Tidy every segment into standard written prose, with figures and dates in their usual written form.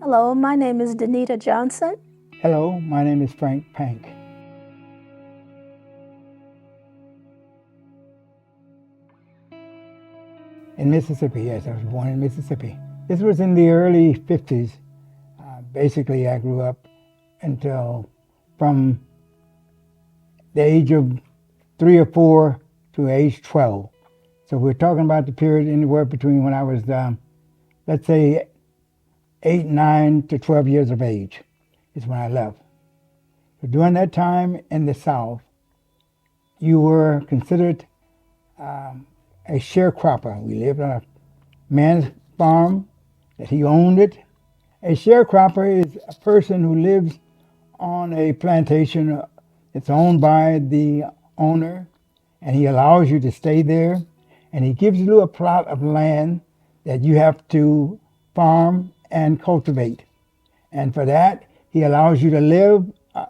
Hello, my name is Denita Johnson. Hello, my name is Frank Pank. In Mississippi, yes, I was born in Mississippi. This was in the early 50s. Basically, I grew up until from the age of 3 or 4 to age 12. So we're talking about the period anywhere between when I was, let's say, 8, 9 to 12 years of age is when I left. So during that time in the South, you were considered a sharecropper. We lived on a man's farm that he owned it. A sharecropper is a person who lives on a plantation that's owned by the owner, and he allows you to stay there, and he gives you a plot of land that you have to farm and cultivate. And for that, he allows you to live,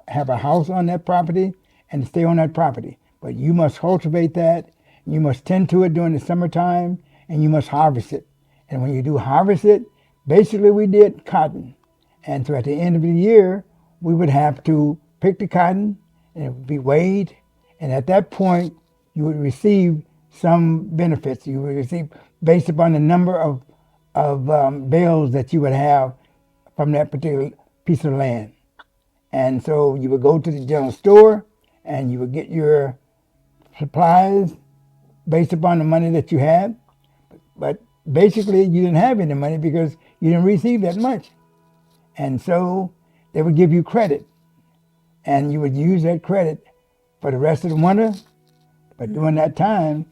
have a house on that property, and stay on that property. But you must cultivate that, you must tend to it during the summertime, and you must harvest it. And when you do harvest it, basically we did cotton. And so at the end of the year, we would have to pick the cotton, and it would be weighed. And at that point, you would receive some benefits. You would receive based upon the number of bales that you would have from that particular piece of land. And so you would go to the general store and you would get your supplies based upon the money that you had. But basically, you didn't have any money because you didn't receive that much. And so they would give you credit. And you would use that credit for the rest of the winter. But during that time,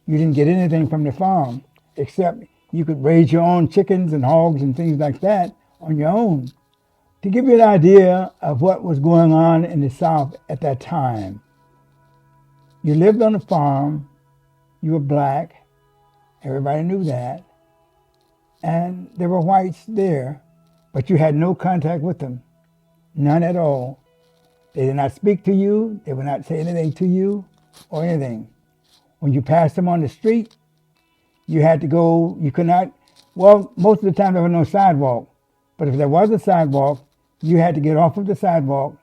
you didn't get anything from the farm, except you could raise your own chickens and hogs and things like that on your own. To give you an idea of what was going on in the South at that time, you lived on a farm, you were black, everybody knew that, and there were whites there, but you had no contact with them, none at all. They did not speak to you, they would not say anything to you or anything. When you passed them on the street, you had to go, you could not, well, most of the time there was no sidewalk, but if there was a sidewalk, you had to get off of the sidewalk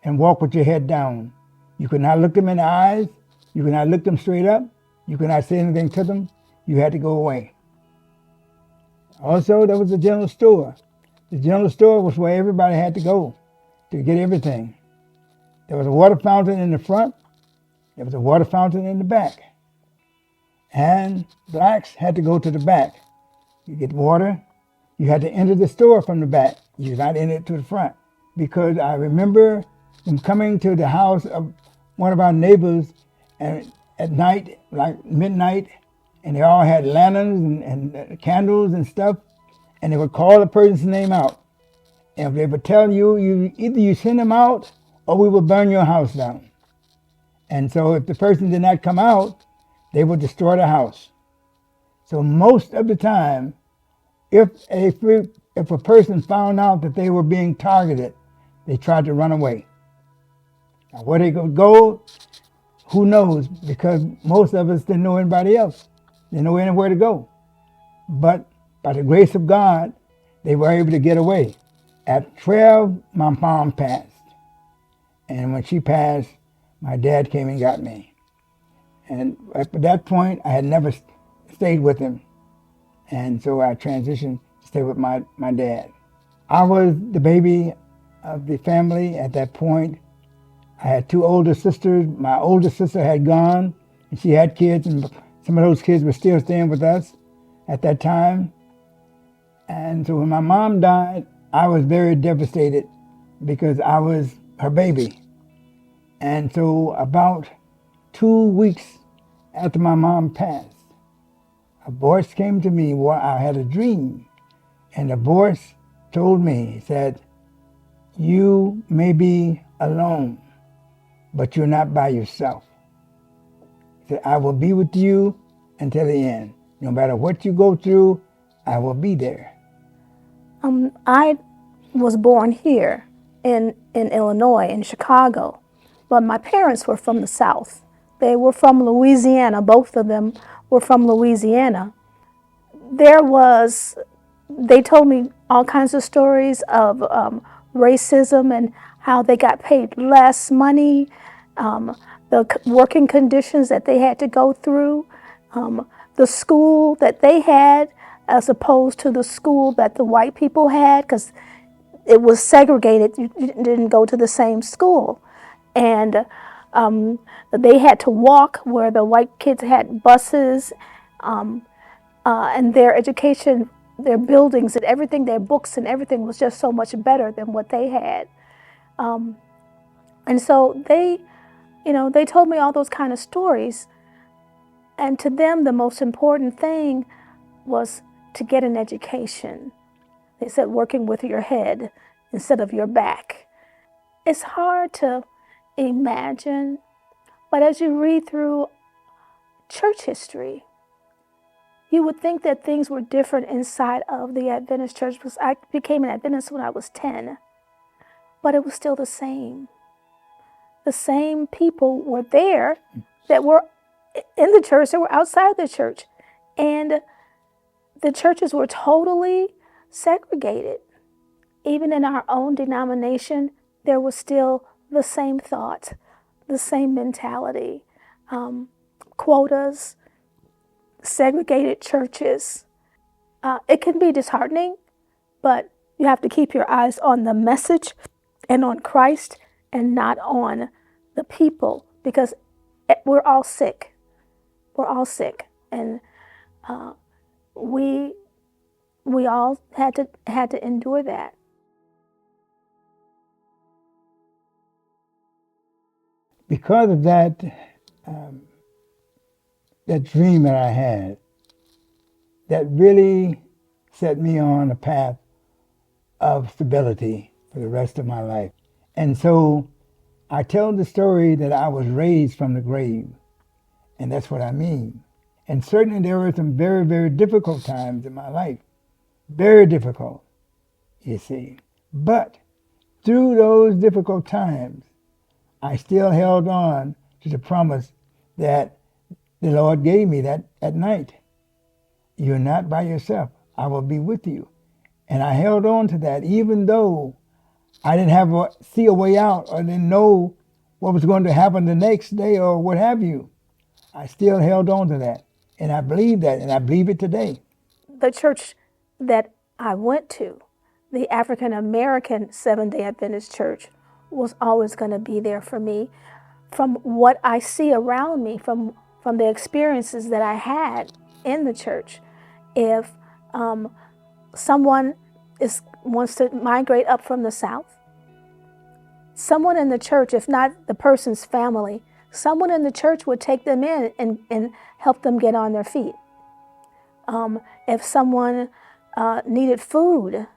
and walk with your head down. You could not look them in the eyes, you could not look them straight up, you could not say anything to them, you had to go away. Also, there was the general store. The general store was where everybody had to go to get everything. There was a water fountain in the front, there was a water fountain in the back. And blacks had to go to the back. You get water, you had to enter the store from the back. You did not enter it to the front. Because I remember them coming to the house of one of our neighbors and at night, like midnight, and they all had lanterns and candles and stuff, and they would call the person's name out. And if they would tell you, either you send them out or we will burn your house down. And so if the person did not come out, they would destroy the house. So most of the time, if a person found out that they were being targeted, they tried to run away. Now where they could go, who knows? Because most of us didn't know anybody else. They didn't know anywhere to go. But by the grace of God, they were able to get away. At 12, my mom passed. And when she passed, my dad came and got me. And at that point, I had never stayed with him. And so I transitioned to stay with my dad. I was the baby of the family at that point. I had 2 older sisters. My older sister had gone, and she had kids, and some of those kids were still staying with us at that time. And so when my mom died, I was very devastated because I was her baby. And so about 2 weeks after my mom passed, a voice came to me where I had a dream. And the voice told me, he said, "You may be alone, but you're not by yourself." He said, "I will be with you until the end. No matter what you go through, I will be there." I was born here in Illinois, in Chicago, but my parents were from the South. They were from Louisiana. Both of them were from Louisiana. There was they told me all kinds of stories of racism and how they got paid less money, the working conditions that they had to go through, the school that they had as opposed to the school that the white people had, because it was segregated. You didn't go to the same school. And they had to walk where the white kids had buses, and their education, their buildings and everything, their books and everything was just so much better than what they had. And so they told me all those kind of stories. And to them, the most important thing was to get an education. They said working with your head instead of your back. It's hard to imagine, but as you read through church history, you would think that things were different inside of the Adventist church, because I became an Adventist when I was 10, but it was still the same. The same people were there that were in the church, that were outside the church. And the churches were totally segregated. Even in our own denomination, there was still the same thought, the same mentality, quotas, segregated churches. It can be disheartening, but you have to keep your eyes on the message and on Christ and not on the people, because we're all sick. We're all sick, and we all had to endure that. Because of that, that dream that I had, that really set me on a path of stability for the rest of my life. And so I tell the story that I was raised from the grave, and that's what I mean. And certainly there were some very, very difficult times in my life, very difficult, you see. But through those difficult times, I still held on to the promise that the Lord gave me that at night. You're not by yourself. I will be with you. And I held on to that, even though I didn't see a way out, or didn't know what was going to happen the next day or what have you. I still held on to that. And I believe that, and I believe it today. The church that I went to, the African American Seventh-day Adventist Church, was always going to be there for me. From what I see around me, from the experiences that I had in the church, if someone wants to migrate up from the South, someone in the church, if not the person's family, someone in the church would take them in and help them get on their feet. If someone needed food,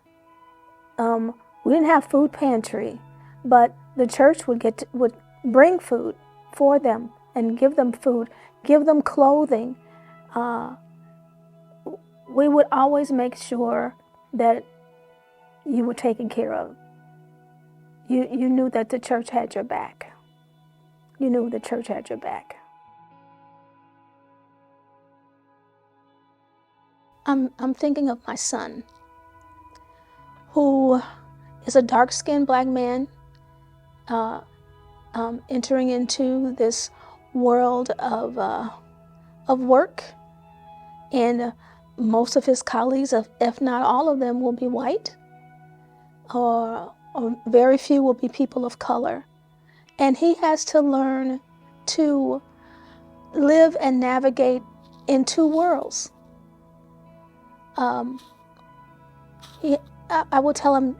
we didn't have food pantry, but the church would bring food for them and give them food, give them clothing. We would always make sure that you were taken care of. You knew that the church had your back. You knew the church had your back. I'm thinking of my son, who is a dark-skinned black man entering into this world of work, and most of his colleagues, if not all of them, will be white, or very few will be people of color. And he has to learn to live and navigate in two worlds. I will tell him,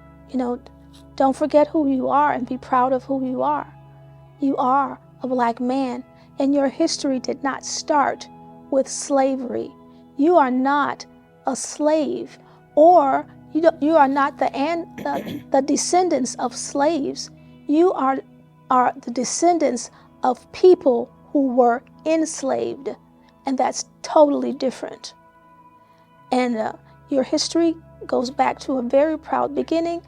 don't forget who you are and be proud of who you are. You are a black man, and your history did not start with slavery. You are not a slave, or you are not the descendants of slaves. You are the descendants of people who were enslaved, and that's totally different. And your history goes back to a very proud beginning.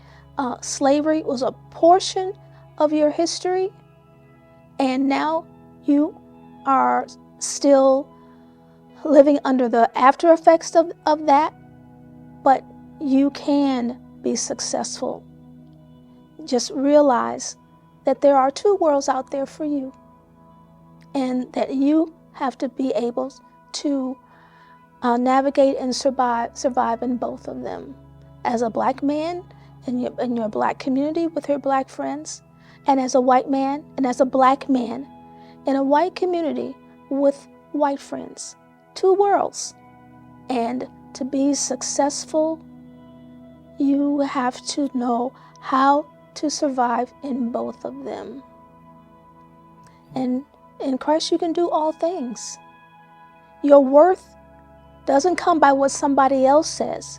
Slavery was a portion of your history, and now you are still living under the after effects of that, but you can be successful. Just realize that there are two worlds out there for you, and that you have to be able to navigate and survive in both of them. As a black man in your black community with your black friends, and as a white man and as a black man in a white community with white friends. Two worlds. And to be successful, you have to know how to survive in both of them. And in Christ, you can do all things. Your worth doesn't come by what somebody else says.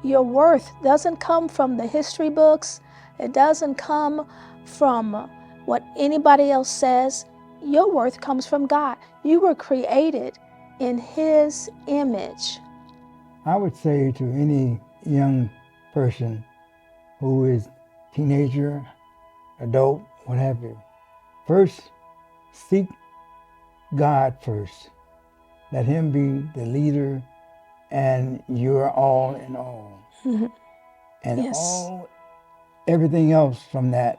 Your worth doesn't come from the history books. It doesn't come from what anybody else says. Your worth comes from God. You were created in His image. I would say to any young person who is teenager, adult, what have you, first seek God first. Let Him be the leader, and you're all in all. And Yes. everything else from that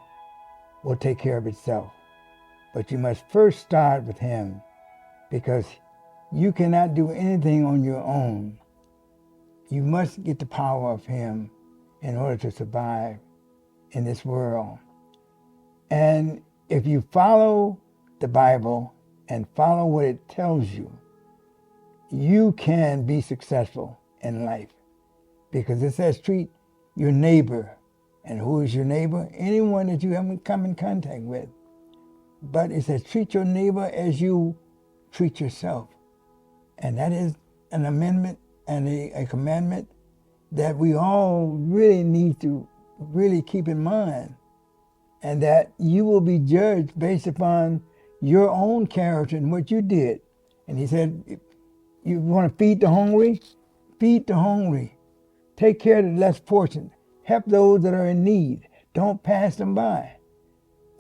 will take care of itself. But you must first start with Him, because you cannot do anything on your own. You must get the power of Him in order to survive in this world. And if you follow the Bible and follow what it tells you, you can be successful in life. Because it says treat your neighbor. And who is your neighbor? Anyone that you haven't come in contact with. But it says treat your neighbor as you treat yourself. And that is an amendment and a commandment that we all really need to really keep in mind. And that you will be judged based upon your own character and what you did. And he said, if you want to feed the hungry? Feed the hungry. Take care of the less fortunate. Help those that are in need. Don't pass them by.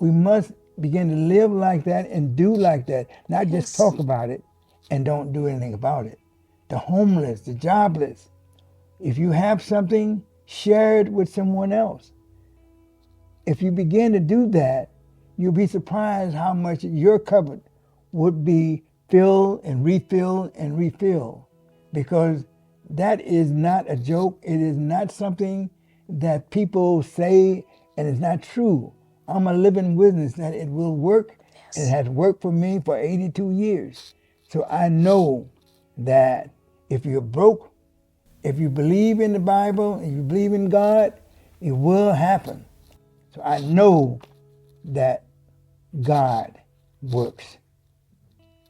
We must begin to live like that and do like that, not just talk about it and don't do anything about it. The homeless, the jobless. If you have something, share it with someone else. If you begin to do that, you'll be surprised how much your cupboard would be filled and refilled and refilled. Because that is not a joke. It is not something that people say and it's not true. I'm a living witness that it will work. It has worked for me for 82 years. So I know that if you're broke, if you believe in the Bible and you believe in God, it will happen. So I know that God works.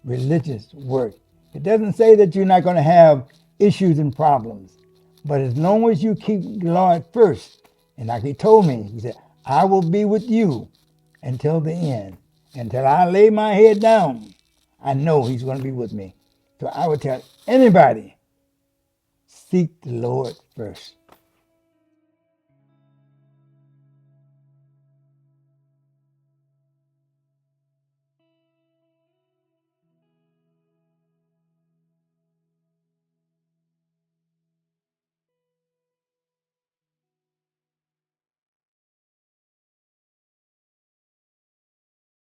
Religious work. It doesn't say that you're not going to have issues and problems. But as long as you keep the Lord first, and like He told me, He said, I will be with you until the end. Until I lay my head down, I know He's going to be with me. So I would tell anybody, seek the Lord first.